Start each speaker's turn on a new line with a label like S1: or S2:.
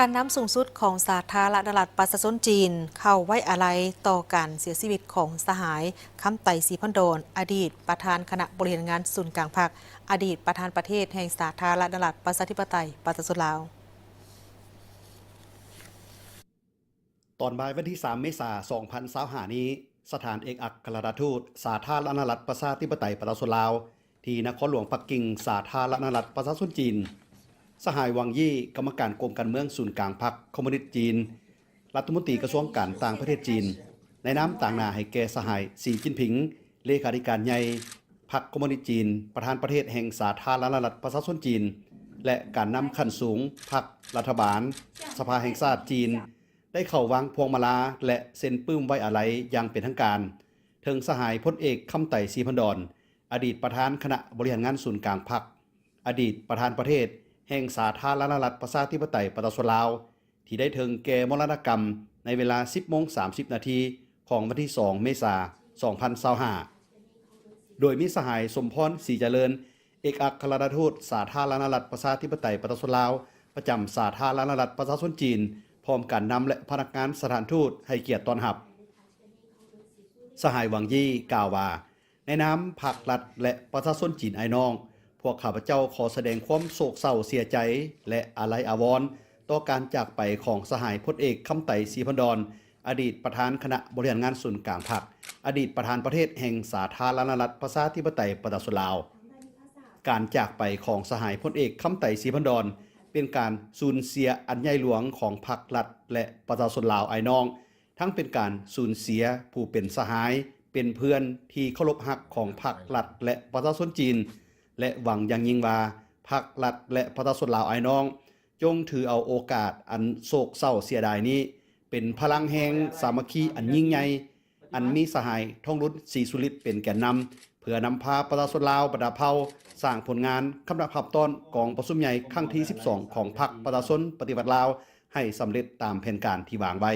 S1: การน้ำสูงสุดของสาธารณรัฐประชาชนจีนเข้าไว้อาลัยต่อการเสียชีวิตของสหายคำไต่ศรีพันโดนอดีตประธานคณะบริหารงานศูนย์กลางพรรคอดีตประธานประเทศแห่งสาธารณรัฐประชาธิปไตยประชาชนลาว
S2: ตอนบ่ายวันที่ 3 เมษายน 2025 นี้สถานเอกอัครราชทูตสาธารณรัฐประชาธิปไตยประชาชนลาวที่นครหลวงปักกิ่งสาธารณรัฐประชาชนจีนสหายวังยี่กรรมการกรมการเมืองศูนย์กลางพรรคคอมมิวนิสต์จีนรัฐมนตรีกระทรวงการต่างประเทศจีนในนามต่างหน้าให้แก่สหายสีจิ้นผิงเลขาธิการใหญ่พรรคคอมมิวนิสต์จีนประธานประเทศแห่งสาธารณรัฐประชาชนจีนและการนำขั้นสูงพรรครัฐบาลสภาแห่งชาติจีนได้เข้าวางพวงมาลาและเซ็นปื้มไว้อาลัยอย่างเป็นทางการถึงสหายพลเอกคำไต่ศรีพันดรอดีตประธานคณะบริหารงานศูนย์กลางพรรคอดีตประธานประเทศแห่งสาธารณรัฐประชาธิปไตยประชาชนลาวที่ได้ถึงแก่มรณกรรมในเวลา 10:30 นาทีของวันที่ 2 เมษายน 2025โดยมีสหายสมพรศรีเจริญเอกอัครราชทูตสาธารณรัฐประชาธิปไตยประชาชนลาวประจำสาธารณรัฐประชาชนจีนพร้อมการนำและพนักงานสถานทูตให้เกียรติต้อนรับสหายหวังยี่กล่าวว่าในนามภาครัฐและประชาชนจีนไอ้น้องพวกข้าพเจ้าขอแสดงความโศกเศร้าเสียใจและอาลัยอาวรณ์ต่อการจากไปของสหายพลเอกคำไต่ศรีพันดรอดีตประธานคณะบริหารงานศูนย์กลางพรรคอดีตประธานประเทศแห่งสาธารณรัฐประชาธิปไตยประชาชนลาวการจากไปของสหายพลเอกคำไต่ศรีพันดรเป็นการสูญเสียอันใหญ่หลวงของพรรครัฐและประชาชนลาวไอ้น้องทั้งเป็นการสูญเสียผู้เป็นสหายเป็นเพื่อนที่เคารพรักของพรรครัฐและประชาชนจีนและหวังอย่างยิ่งว่าพรรครัฐและประชาชนลาวไอ้น้องจงถือเอาโอกาสอันโศกเศร้าเสียดายนี้เป็นพลังแห่งสามัคคีอันยิ่งใหญ่อันมีสหายท่องรุ่นศรีสุริตเป็นแก่นนำเพื่อนำพาประชาชนลาวบรรดาเผ่าสร้างผลงานคำนับขับต้อนกองประชุมใหญ่ครั้งที่ 12 ของพรรคประชาชนปฏิวัติลาวให้สำเร็จตามแผนการที่วางไว้